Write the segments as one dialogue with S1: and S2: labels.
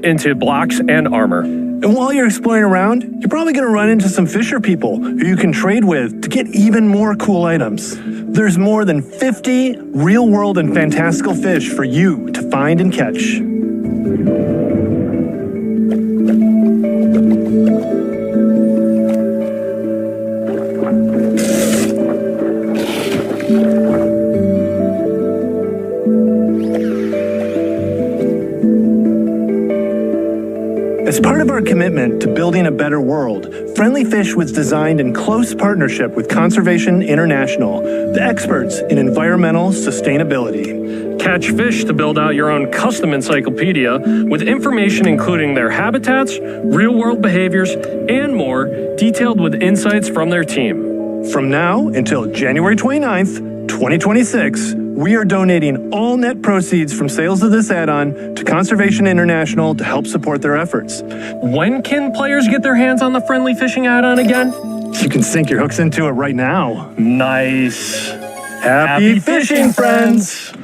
S1: into blocks and armor.
S2: And while you're exploring around, you're probably going to run into some fisher people who you can trade with to get even more cool items. There's more than 50 real-world and fantastical fish for you to find and catch. As part of our commitment to building a better world, Friendly Fish was designed in close partnership with Conservation International, the experts in environmental sustainability.
S1: Catch fish to build out your own custom encyclopedia with information including their habitats, real-world behaviors, and more, detailed with insights from their team.
S2: From now until January 29th, 2026, we are donating all net proceeds from sales of this add-on to Conservation International to help support their efforts.
S1: When can players get their hands on the Friendly Fishing add-on again?
S2: You can sink your hooks into it right now.
S1: Nice.
S2: Happy fishing, friends!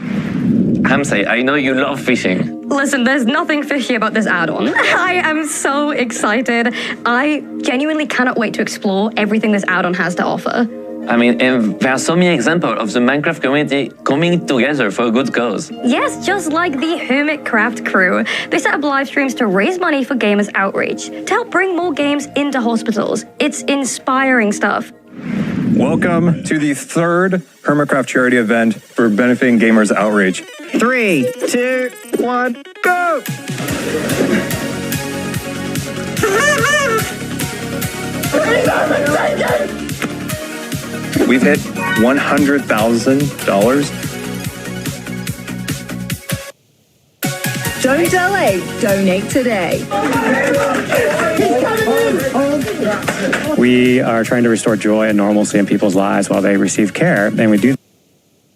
S3: Hamza, I know you love fishing.
S4: Listen, there's nothing fishy about this add-on. I am so excited. I genuinely cannot wait to explore everything this add-on has to offer.
S3: I mean, and there are so many examples of the Minecraft community coming together for a good cause.
S4: Yes, just like the kinecraft crew. They set up live streams to raise money for gamers' outreach, to help bring more games into hospitals. It's inspiring stuff.
S5: Welcome to the third Hermitcraft charity event for benefiting gamers' outreach.
S6: 3, 2, 1, go!
S5: We've hit $100,000.
S7: Don't delay, donate today.
S8: We are trying to restore joy and normalcy in people's lives while they receive care, and we do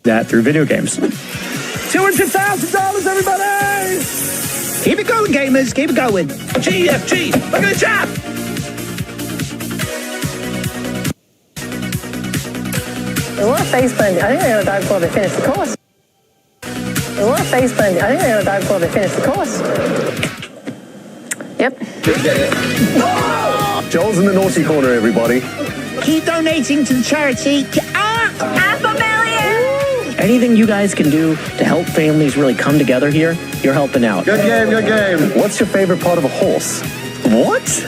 S8: that through video games.
S6: $200,000, everybody!
S7: Keep it going, gamers, keep it going.
S6: GFG, look at the chat!
S9: A lot of face blending. I think I know a dog club that finished the course. A lot of face blending. I think I know a dog club that finished the course. Yep.
S10: Joel's in the naughty corner, everybody.
S7: Keep donating to the charity.
S6: Anything you guys can do to help families really come together here, you're helping out.
S10: Good game, good game. What's your favorite part of a horse?
S6: What?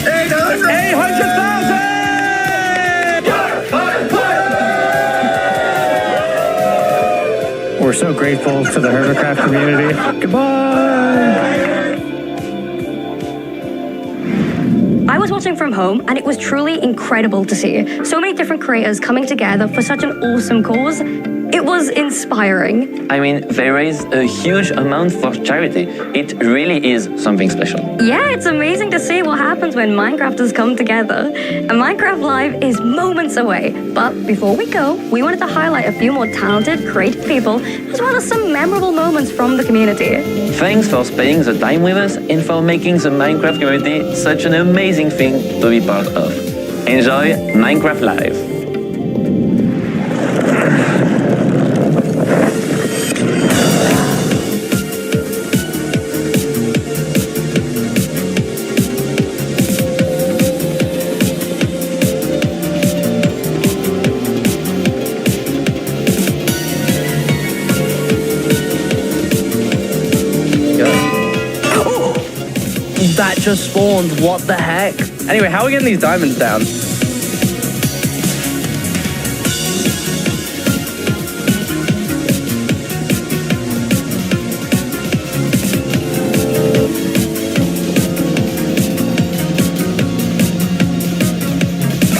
S8: 800,000! We're so grateful to the Hermitcraft community. Goodbye!
S4: I was watching from home, and it was truly incredible to see so many different creators coming together for such an awesome cause. It was inspiring.
S3: I mean, they raise a huge amount for charity. It really is something special.
S4: Yeah, it's amazing to see what happens when Minecrafters come together. And Minecraft Live is moments away. But before we go, we wanted to highlight a few more talented, creative people, as well as some memorable moments from the community.
S3: Thanks for spending the time with us and for making the Minecraft community such an amazing thing to be part of. Enjoy Minecraft Live.
S6: That just spawned, what the heck? Anyway, how are we getting these diamonds down?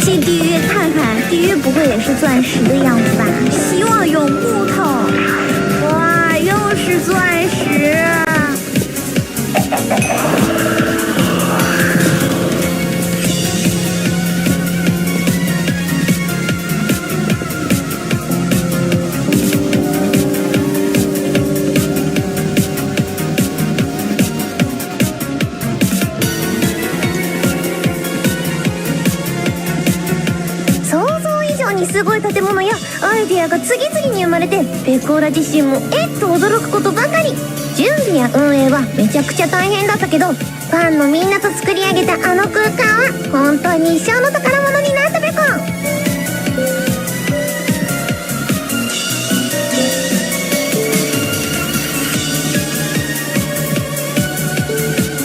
S11: 进地狱看看，地狱不会也是钻石的样子吧？希望有木头。哇，又是钻石。
S9: 想像以上にすごい建物やア
S11: イデアが次々に生まれて、ペコーラ自身もと驚くことばかり。準備や運営はめちゃくちゃ大変だったけど、ファンのみんなと作り上げたあの空間は本当に一生の宝物になったべこ。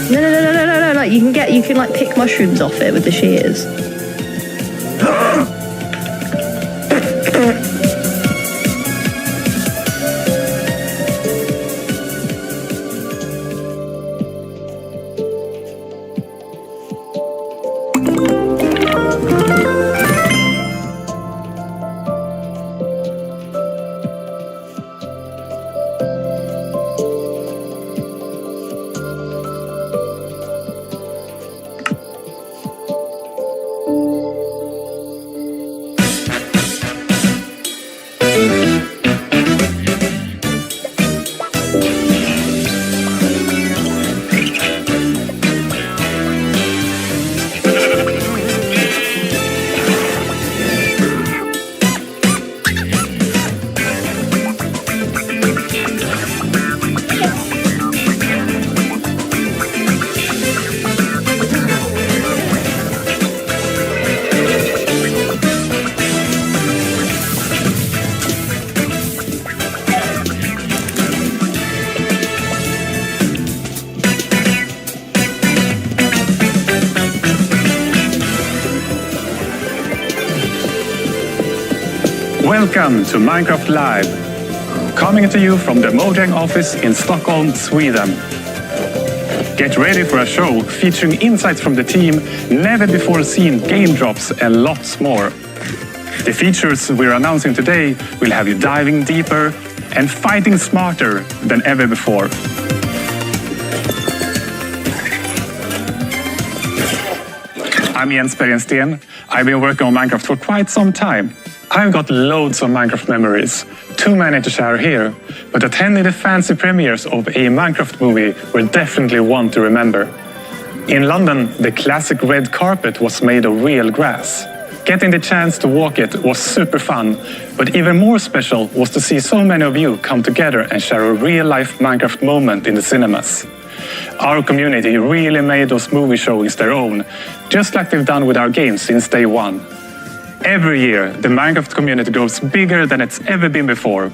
S12: No. You can like pick mushrooms off it with the shears.
S8: Welcome to Minecraft Live, coming to you from the Mojang office in Stockholm, Sweden. Get ready for a show featuring insights from the team, never before seen game drops and lots more. The features we're announcing today will have you diving deeper and fighting smarter than ever before. I'm Jens Bergensten. I've been working on Minecraft for quite some time. I've got loads of Minecraft memories, too many to share here, but attending the fancy premieres of a Minecraft movie were definitely one to remember. In London, the classic red carpet was made of real grass. Getting the chance to walk it was super fun, but even more special was to see so many of you come together and share a real-life Minecraft moment in the cinemas. Our community really made those movie showings their own, just like they've done with our games since day one. Every year, the Minecraft community grows bigger than it's ever been before.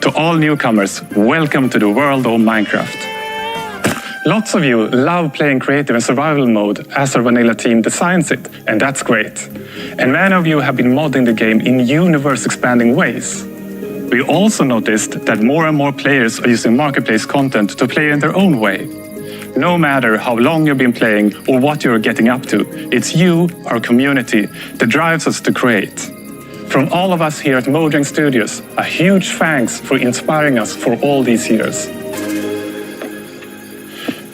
S8: To all newcomers, welcome to the world of Minecraft. Lots of you love playing creative and survival mode as our vanilla team designs it, and that's great. And many of you have been modding the game in universe-expanding ways. We also noticed that more and more players are using marketplace content to play in their own way. No matter how long you've been playing or what you're getting up to, it's you, our community, that drives us to create. From all of us here at Mojang Studios, a huge thanks for inspiring us for all these years.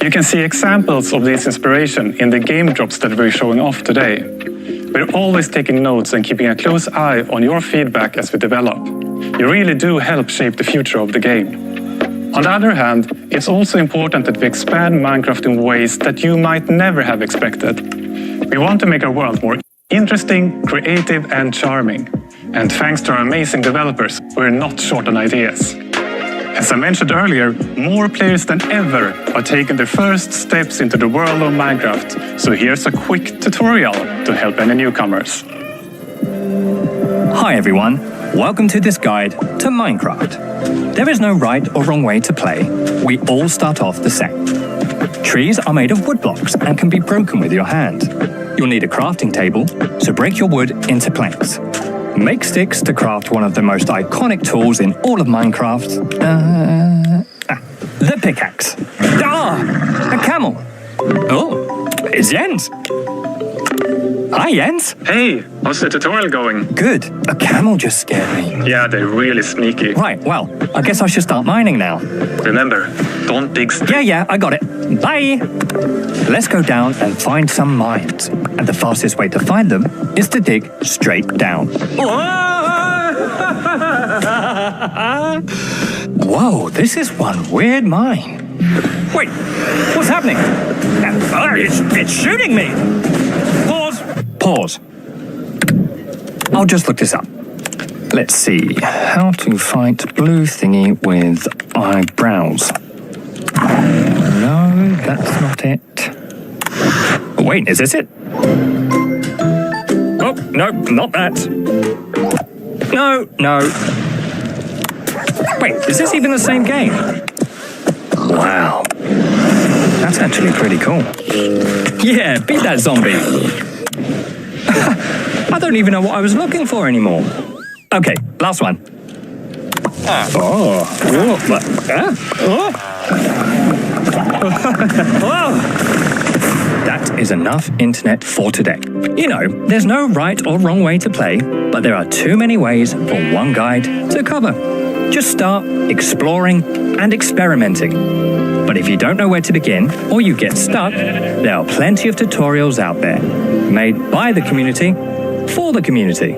S8: You can see examples of this inspiration in the game drops that we're showing off today. We're always taking notes and keeping a close eye on your feedback as we develop. You really do help shape the future of the game. On the other hand, it's also important that we expand Minecraft in ways that you might never have expected. We want to make our world more interesting, creative, and charming. And thanks to our amazing developers, we're not short on ideas. As I mentioned earlier, more players than ever are taking their first steps into the world of Minecraft. So here's a quick tutorial to help any newcomers.
S13: Hi everyone, welcome to this guide to Minecraft. There is no right or wrong way to play. We all start off the same. Trees are made of wood blocks and can be broken with your hand. You'll need a crafting table, so break your wood into planks. Make sticks to craft one of the most iconic tools in all of Minecraft. The pickaxe. A camel. Oh, it's Jens. Hi, Jens.
S8: Hey, how's the tutorial going?
S13: Good. A camel just scared me.
S8: Yeah, they're really sneaky.
S13: Right, well, I guess I should start mining now.
S8: Remember, don't dig
S13: Yeah, I got it. Bye. Let's go down and find some mines. And the fastest way to find them is to dig straight down. Whoa, this is one weird mine. Wait, what's happening? It's shooting me. Pause. I'll just look this up. Let's see. How to fight blue thingy with eyebrows. No, that's not it. Oh, wait, is this it? Oh, no, not that. No. Wait, is this even the same game? Wow. That's actually pretty cool. Yeah, beat that zombie. I don't even know what I was looking for anymore. Okay, last one. That is enough internet for today. You know, there's no right or wrong way to play, but there are too many ways for one guide to cover. Just start exploring and experimenting. But if you don't know where to begin, or you get stuck, there are plenty of tutorials out there, made by the community, for the community.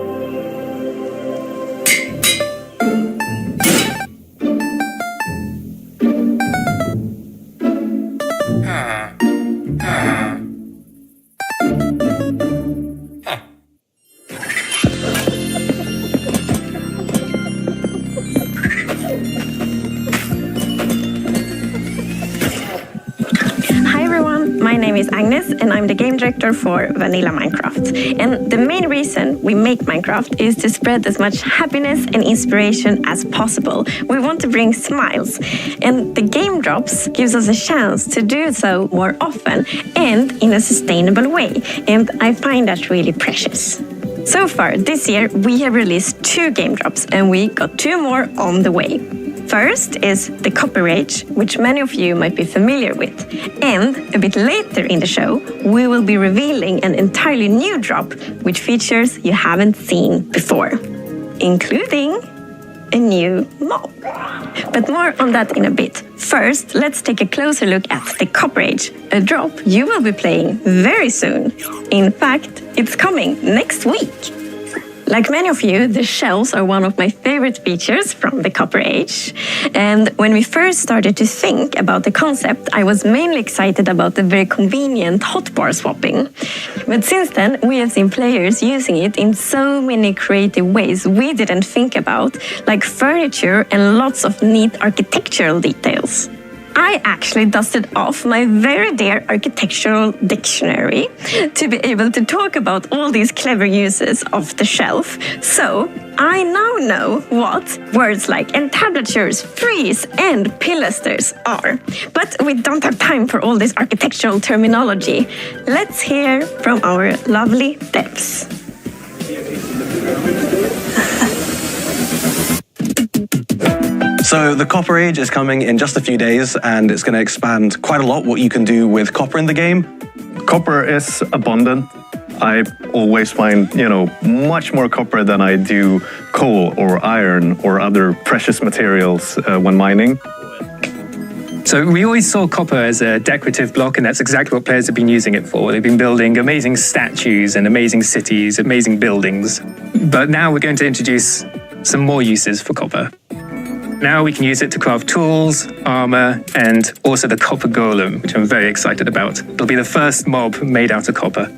S14: And I'm the game director for Vanilla Minecraft. And the main reason we make Minecraft is to spread as much happiness and inspiration as possible. We want to bring smiles. And the game drops gives us a chance to do so more often and in a sustainable way. And I find that really precious. So far this year, we have released 2 game drops and we got 2 more on the way. First is the Copper Rage, which many of you might be familiar with. And a bit later in the show, we will be revealing an entirely new drop with features you haven't seen before, including a new mob. But more on that in a bit. First, let's take a closer look at the Copper Rage, a drop you will be playing very soon. In fact, it's coming next week. Like many of you, the shells are one of my favorite features from the Copper Age. And when we first started to think about the concept, I was mainly excited about the very convenient hotbar swapping. But since then, we have seen players using it in so many creative ways we didn't think about, like furniture and lots of neat architectural details. I actually dusted off my very dear architectural dictionary to be able to talk about all these clever uses of the shelf. So I now know what words like entablatures, frieze, and pilasters are. But we don't have time for all this architectural terminology. Let's hear from our lovely devs.
S15: So the Copper Age is coming in just a few days, and it's going to expand quite a lot what you can do with copper in the game.
S2: Copper is abundant. I always find, much more copper than I do coal or iron or other precious materials when mining.
S16: So we always saw copper as a decorative block, and that's exactly what players have been using it for. They've been building amazing statues and amazing cities, amazing buildings. But now we're going to introduce some more uses for copper. Now we can use it to craft tools, armor, and also the copper golem, which I'm very excited about. It'll be the first mob made out of copper.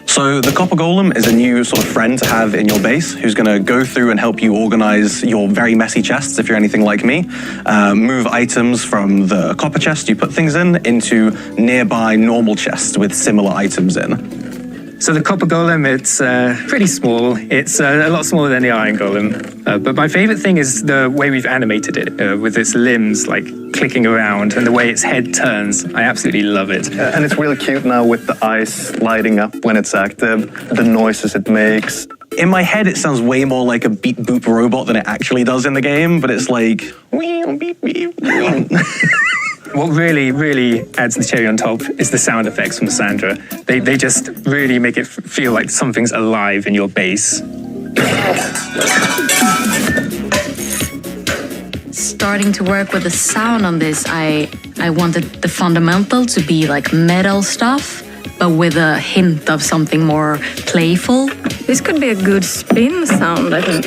S15: So the Copper Golem is a new sort of friend to have in your base who's going to go through and help you organize your very messy chests, if you're anything like me. Move items from the copper chest you put things in into nearby normal chests with similar items in.
S16: So the Copper Golem, it's pretty small. It's a lot smaller than the Iron Golem. But my favorite thing is the way we've animated it, with its limbs like clicking around and the way its head turns. I absolutely love it.
S2: And it's really cute now with the eyes lighting up when it's active, the noises it makes.
S15: In my head, it sounds way more like a beep boop robot than it actually does in the game, but it's like... beep, beep.
S16: What really, really adds the cherry on top is the sound effects from Sandra. They just really make it feel like something's alive in your base.
S17: Starting to work with the sound on this, I wanted the fundamental to be like metal stuff, but with a hint of something more playful.
S12: This could be a good spin sound, I think.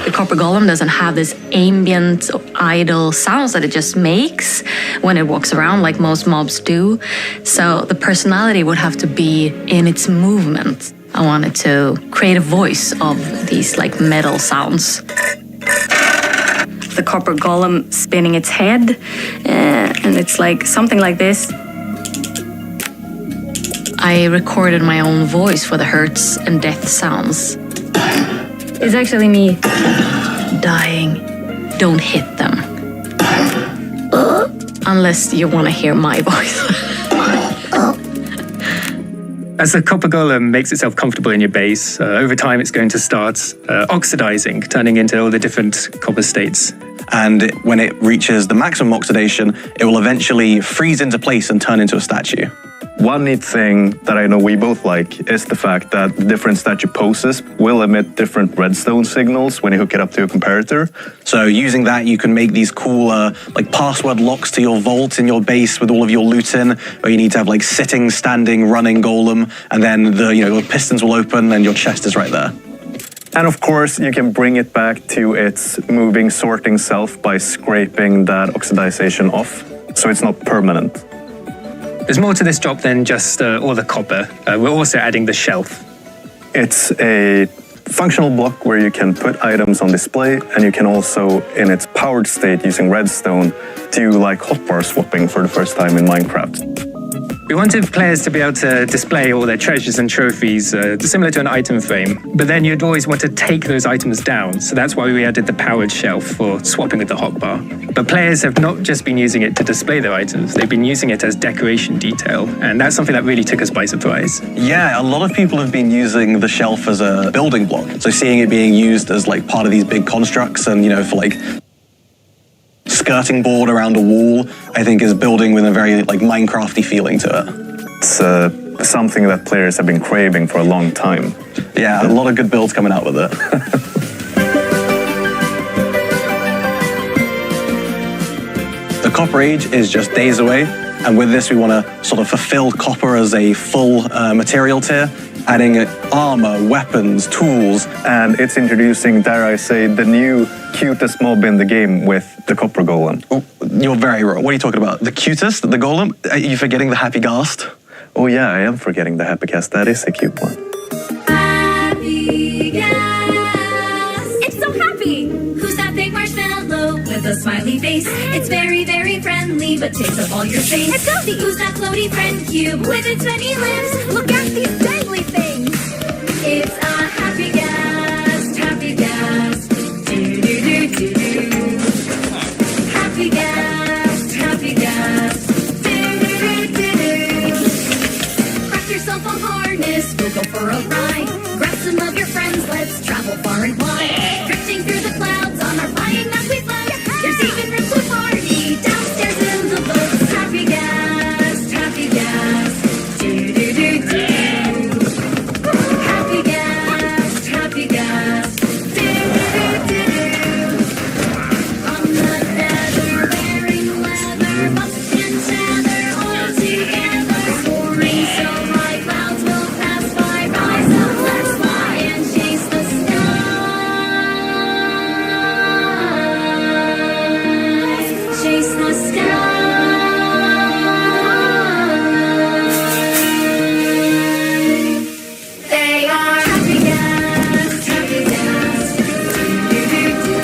S17: The Copper Golem doesn't have this ambient, idle sounds that it just makes when it walks around like most mobs do. So the personality would have to be in its movement. I wanted to create a voice of these like metal sounds.
S18: The copper golem spinning its head, and it's like something like this.
S17: I recorded my own voice for the hurts and death sounds.
S18: It's actually me
S17: dying. Don't hit them. Unless you want to hear my voice.
S16: As the copper golem makes itself comfortable in your base, over time it's going to start oxidizing, turning into all the different copper states.
S15: And when it reaches the maximum oxidation, it will eventually freeze into place and turn into a statue.
S2: One neat thing that I know we both like is the fact that different statue poses will emit different redstone signals when you hook it up to a comparator.
S15: So using that, you can make these cool like password locks to your vault in your base with all of your loot in, where you need to have like sitting, standing, running golem, and then the pistons will open and your chest is right there.
S2: And of course, you can bring it back to its moving, sorting self by scraping that oxidization off, so it's not permanent.
S16: There's more to this drop than just all the copper. We're also adding the shelf.
S2: It's a functional block where you can put items on display, and you can also, in its powered state using redstone, do like hotbar swapping for the first time in Minecraft.
S16: We wanted players to be able to display all their treasures and trophies, similar to an item frame, but then you'd always want to take those items down, so that's why we added the powered shelf for swapping with the hotbar. But players have not just been using it to display their items, they've been using it as decoration detail, and that's something that really took us by surprise.
S15: Yeah, a lot of people have been using the shelf as a building block, so seeing it being used as like part of these big constructs and, for like skirting board around a wall, I think is building with a very like Minecrafty feeling to it.
S2: It's something that players have been craving for a long time.
S15: Yeah, a lot of good builds coming out with it. The Copper Age is just days away, and with this we want to sort of fulfill copper as a full material tier, adding armor, weapons, tools.
S2: And it's introducing, dare I say, the new cutest mob in the game with the copper golem.
S15: Oh, you're very wrong. What are you talking about? The cutest? The golem? Are you forgetting the happy ghast?
S2: Oh yeah, I am forgetting the happy ghast. That is a cute one.
S19: Happy ghast. It's so happy. Who's that big marshmallow with a smiley face? It's very, very friendly, but takes up all your space. It's Goldie. Who's that floaty friend cube with its many limbs? Look at these dangly things. It's a happy ghast, happy ghast. Do-do-do-do-do. Happy ghast, happy ghast. Do-do-do-do-do. Craft yourself a harness, we'll go for a ride. Grab some of your friends, let's travel far and wide. Drifting through the clouds on our flying map we fly. There's even room to party downstairs in the boats. Happy ghast, happy ghast. Do-do-do-do. Happy ghast, happy ghast. Do-do-do-do. From the nether, wearing leather, buff and tether, all together. Soaring so high, clouds will pass by. Rise up, let's fly and chase the skies. Chase the skies. They are happy ghast, happy ghast. Do-do-do-do.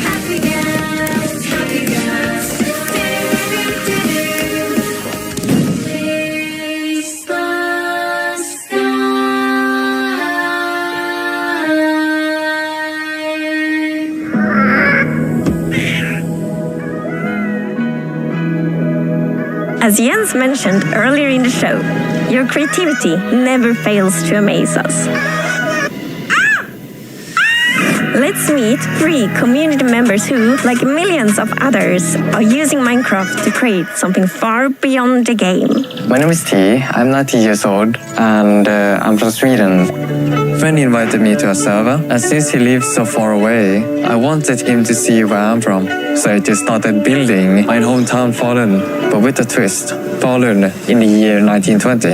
S19: Happy ghast, happy ghast. Do-do-do-do. Chase the
S14: As Jens mentioned earlier in the show, your creativity never fails to amaze us. Let's meet 3 community members who, like millions of others, are using Minecraft to create something far beyond the game.
S20: My name is T. I'm 19 years old and I'm from Sweden. A friend invited me to a server, and since he lives so far away, I wanted him to see where I'm from. So I just started building my hometown Falun, but with a twist. Falun in the year 1920.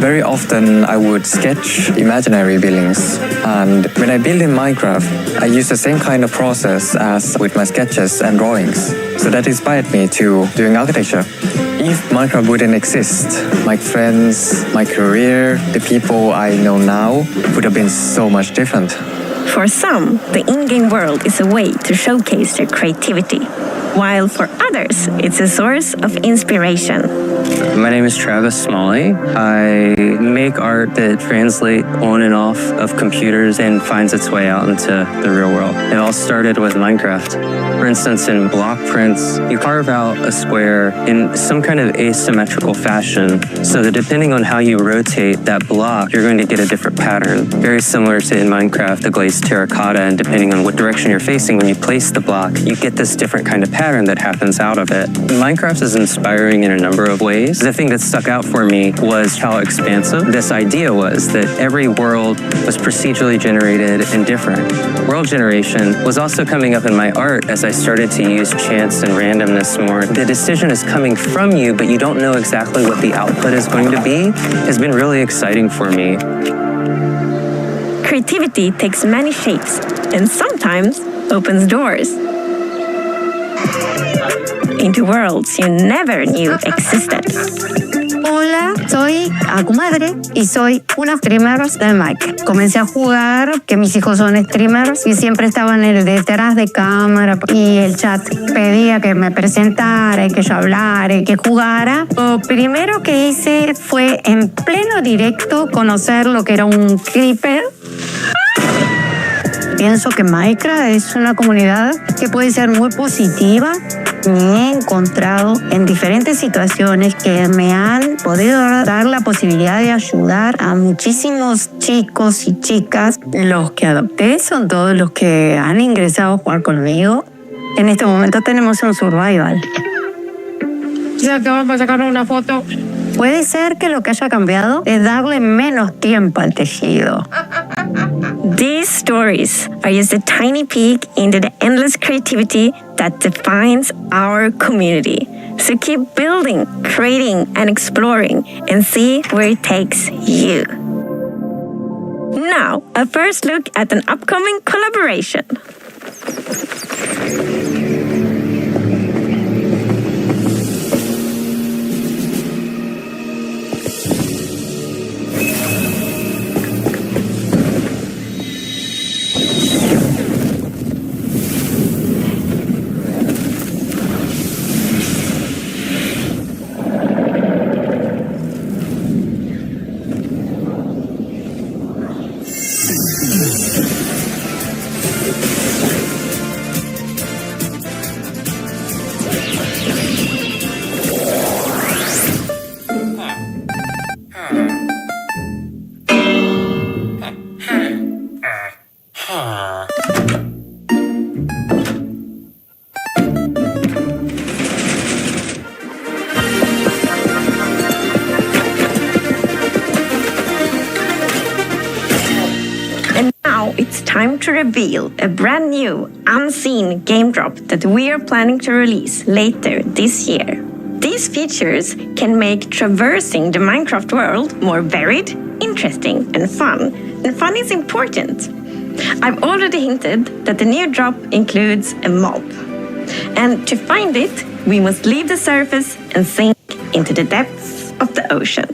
S20: Very often I would sketch imaginary buildings, and when I build in Minecraft, I use the same kind of process as with my sketches and drawings. So that inspired me to doing architecture. If Minecraft wouldn't exist, my friends, my career, the people I know now would have been so much different.
S14: For some, the in-game world is a way to showcase their creativity, while for others, it's a source of inspiration.
S21: My name is Travis Smalley. I make art that translates on and off of computers and finds its way out into the real world. It all started with Minecraft. For instance, in block prints, you carve out a square in some kind of asymmetrical fashion so that depending on how you rotate that block, you're going to get a different pattern. Very similar to in Minecraft, the glazed terracotta, and depending on what direction you're facing when you place the block, you get this different kind of pattern that happens out of it. Minecraft is inspiring in a number of ways. The thing that stuck out for me was how expansive this idea was, that every world was procedurally generated and different. World generation was also coming up in my art as I started to use chance and randomness more. The decision is coming from you, but you don't know exactly what the output is going to be, has been really exciting for me.
S14: Creativity takes many shapes and sometimes opens doors into worlds you never knew existed.
S22: Hola, soy Akumadre y soy una streamer de Minecraft. Comencé a jugar, que mis hijos son streamers y siempre estaban detrás de cámara y el chat pedía que me presentara y que yo hablara y que jugara. Lo primero que hice fue en pleno directo conocer lo que era un creeper. Pienso que Minecraft es una comunidad que puede ser muy positiva. Me he encontrado en diferentes situaciones que me han podido dar la posibilidad de ayudar a muchísimos chicos y chicas. Los que adopté son todos los que han ingresado a jugar conmigo. En este momento tenemos un survival. Ya que vamos a sacar una foto. Puede ser que lo que haya cambiado es darle menos tiempo al tejido.
S14: These stories are just a tiny peek into the endless creativity that defines our community. So keep building, creating, and exploring and see where it takes you. Now, a first look at an upcoming collaboration. It's time to reveal a brand new, unseen game drop that we are planning to release later this year. These features can make traversing the Minecraft world more varied, interesting, and fun. And fun is important. I've already hinted that the new drop includes a mob. And to find it, we must leave the surface and sink into the depths of the ocean.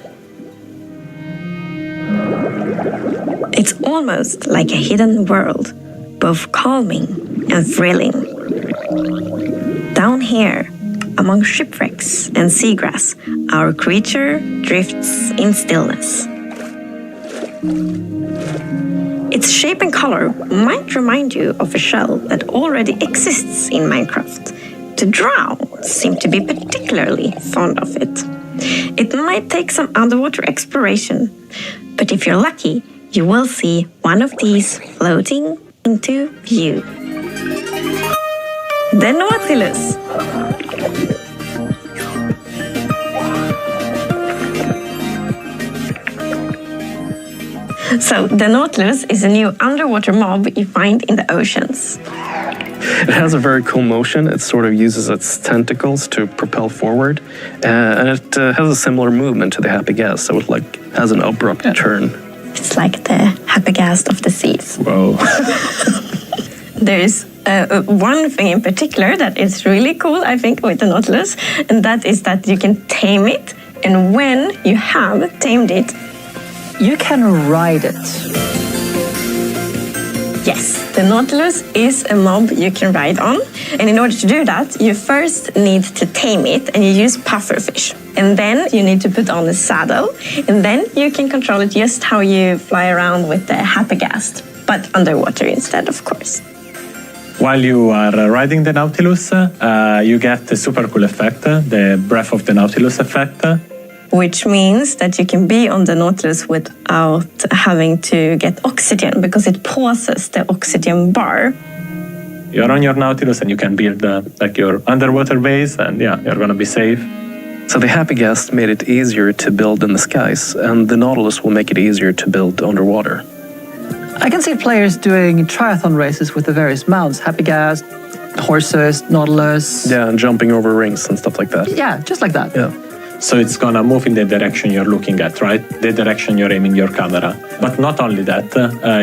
S14: It's almost like a hidden world, both calming and thrilling. Down here, among shipwrecks and seagrass, our creature drifts in stillness. Its shape and color might remind you of a shell that already exists in Minecraft. The drow seem to be particularly fond of it. It might take some underwater exploration, but if you're lucky, you will see one of these floating into view. The Nautilus. So, the Nautilus is a new underwater mob you find in the oceans.
S1: It has a very cool motion. It sort of uses its tentacles to propel forward, and it has a similar movement to the Happy Gas, so it has an abrupt turn.
S14: It's like the Happy Gas of the seas.
S1: Whoa.
S14: There's one thing in particular that is really cool, I think, with the Nautilus, and that is that you can tame it, and when you have tamed it,
S5: you can ride it.
S14: Yes, the Nautilus is a mob you can ride on, and in order to do that, you first need to tame it, and you use pufferfish. And then you need to put on a saddle, and then you can control it just how you fly around with the Happygast, but underwater instead, of course.
S8: While you are riding the Nautilus, you get the super cool effect, the Breath of the Nautilus effect.
S14: Which means that you can be on the Nautilus without having to get oxygen, because it pauses the oxygen bar.
S8: You're on your Nautilus and you can build like your underwater base, and yeah, you're gonna be safe.
S7: So the Happygast made it easier to build in the skies, and the Nautilus will make it easier to build underwater.
S5: I can see players doing triathlon races with the various mounts, Happygast, horses, Nautilus.
S7: Yeah, and jumping over rings and stuff like that.
S5: Yeah, just like that.
S7: Yeah.
S8: So it's gonna move in the direction you're looking at, right? The direction you're aiming your camera. But not only that,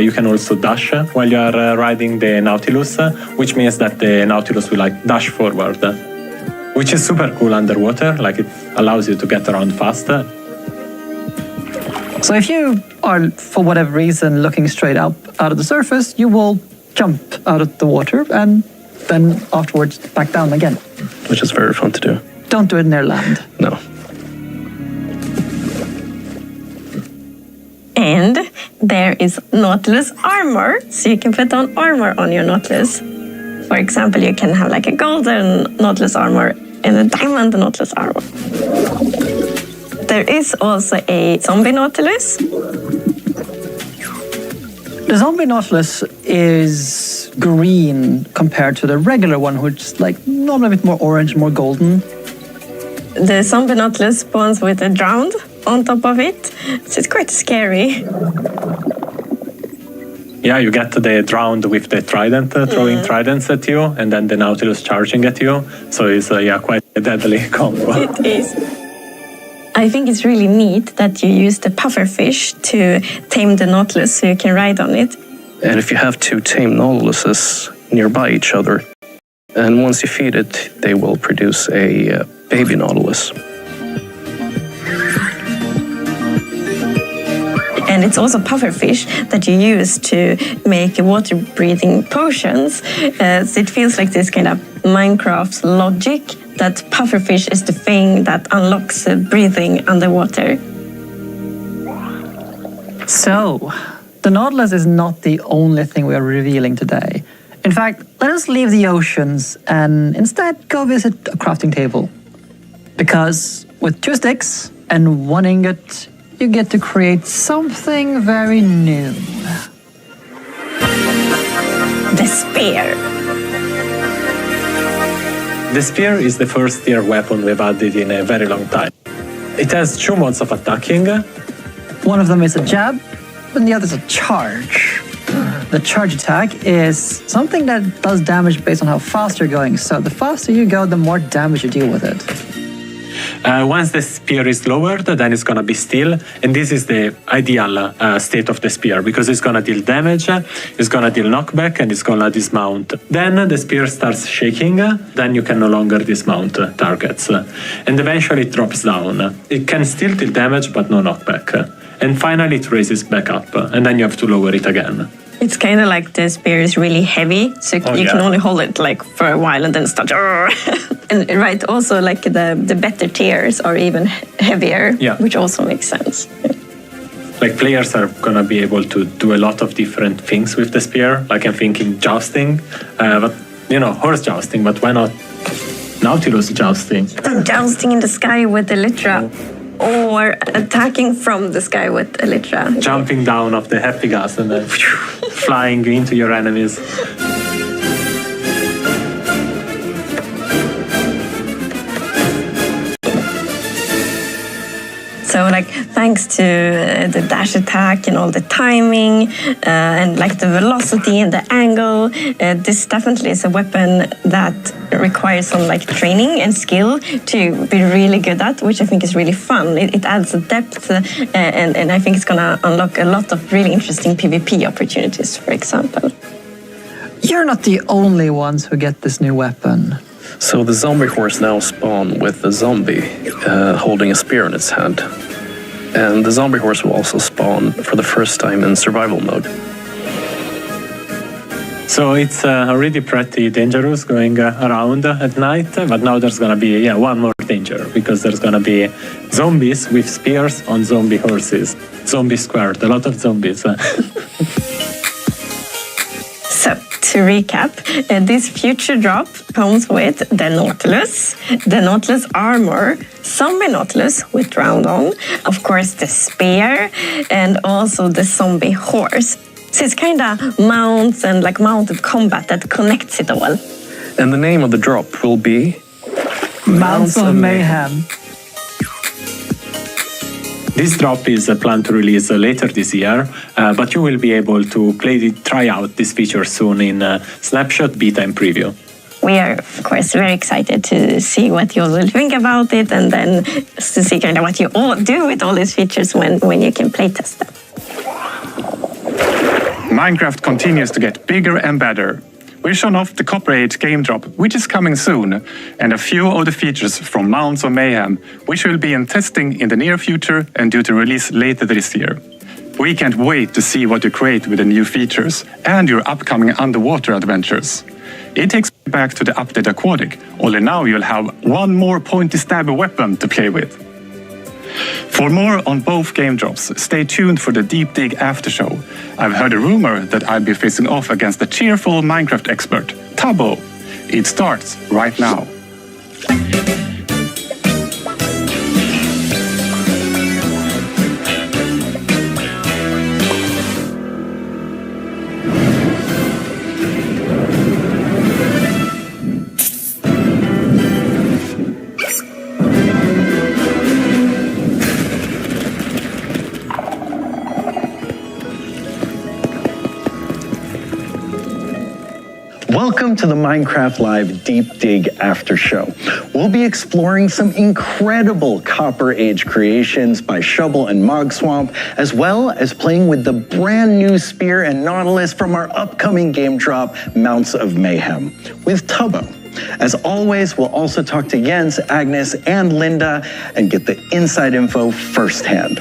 S8: you can also dash while you are riding the Nautilus, which means that the Nautilus will like dash forward, which is super cool underwater. Like it allows you to get around faster.
S5: So if you are, for whatever reason, looking straight up out of the surface, you will jump out of the water and then afterwards back down again.
S7: Which is very fun to do.
S5: Don't do it near land.
S7: No.
S14: And there is Nautilus armor, so you can put on armor on your Nautilus. For example, you can have like a golden Nautilus armor and a diamond Nautilus armor. There is also a zombie Nautilus.
S5: The zombie Nautilus is green compared to the regular one, which is like normally a bit more orange, more golden.
S14: The zombie Nautilus spawns with a drowned on top of it, so it's quite scary.
S8: Yeah, you get the drowned with the trident, throwing tridents at you, and then the Nautilus charging at you. So it's quite a deadly combo.
S14: It is. I think it's really neat that you use the pufferfish to tame the Nautilus so you can ride on it.
S7: And if you have two tame Nautiluses nearby each other, and once you feed it, they will produce a baby Nautilus.
S14: And it's also pufferfish that you use to make water-breathing potions. So it feels like this kind of Minecraft logic that pufferfish is the thing that unlocks breathing underwater.
S5: So, the Nautilus is not the only thing we are revealing today. In fact, let us leave the oceans and instead go visit a crafting table. Because with 2 sticks and 1 ingot, you get to create something very new.
S14: The spear.
S8: The spear is the first tier weapon we've added in a very long time. It has 2 modes of attacking.
S5: One of them is a jab, and the other is a charge. The charge attack is something that does damage based on how fast you're going. So the faster you go, the more damage you deal with it.
S8: Once the spear is lowered, then it's going to be still. And this is the ideal state of the spear, because it's going to deal damage, it's going to deal knockback, and it's going to dismount. Then the spear starts shaking, then you can no longer dismount targets. And eventually it drops down. It can still deal damage, but no knockback. And finally it raises back up, and then you have to lower it again.
S14: It's kind of like the spear is really heavy, so you can only hold it like for a while and then start. And right, also like the better tiers are even heavier, which also makes sense.
S8: Like players are gonna be able to do a lot of different things with the spear. Like I'm thinking jousting, but horse jousting. But why not Nautilus jousting?
S14: Jousting in the sky with Elytra. Or attacking from the sky with Elytra.
S8: Jumping down off the Happygast and then flying into your enemies.
S14: So like thanks to the dash attack and all the timing and like the velocity and the angle, this definitely is a weapon that requires some like training and skill to be really good at, which I think is really fun. It adds a depth and I think it's gonna unlock a lot of really interesting PvP opportunities, for example.
S5: you're not the only ones who get this new weapon.
S7: So the zombie horse now spawn with a zombie holding a spear in its hand. And the zombie horse will also spawn for the first time in survival mode.
S8: So it's already pretty dangerous going around at night, but now there's gonna be one more danger, because there's gonna be zombies with spears on zombie horses. Zombie squared, a lot of zombies.
S14: So, to recap, this future drop comes with the Nautilus armor, zombie Nautilus with round on, of course the spear, and also the zombie horse. So it's kind of mounts and like mounted combat that connects it all.
S7: And the name of the drop will be
S5: Mounts of Mayhem.
S8: This drop is planned to release later this year, but you will be able to try out this feature soon in Snapshot, Beta, and Preview.
S14: We are, of course, very excited to see what you all will think about it, and then to see kind of what you all do with all these features when you can playtest them.
S8: Minecraft continues to get bigger and better. We've shown off the Copper Age game drop, which is coming soon, and a few of the features from Mounts of Mayhem, which will be in testing in the near future and due to release later this year. We can't wait to see what you create with the new features and your upcoming underwater adventures. It takes me back to the update Aquatic, only now you'll have one more pointy stabby weapon to play with. For more on both game drops, stay tuned for the Deep Dig after show. I've heard a rumor that I'll be facing off against the cheerful Minecraft expert, Tubbo. It starts right now.
S4: Welcome to the Minecraft Live Deep Dig After Show. We'll be exploring some incredible Copper Age creations by Shovel and Mogswamp, as well as playing with the brand new Spear and Nautilus from our upcoming game drop, Mounts of Mayhem, with Tubbo. As always, we'll also talk to Jens, Agnes, and Linda and get the inside info firsthand.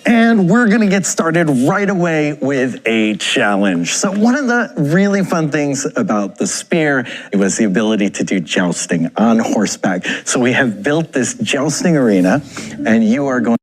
S4: And we're gonna get started right away with a challenge. So one of the really fun things about the spear was the ability to do jousting on horseback. So we have built this jousting arena, and you are going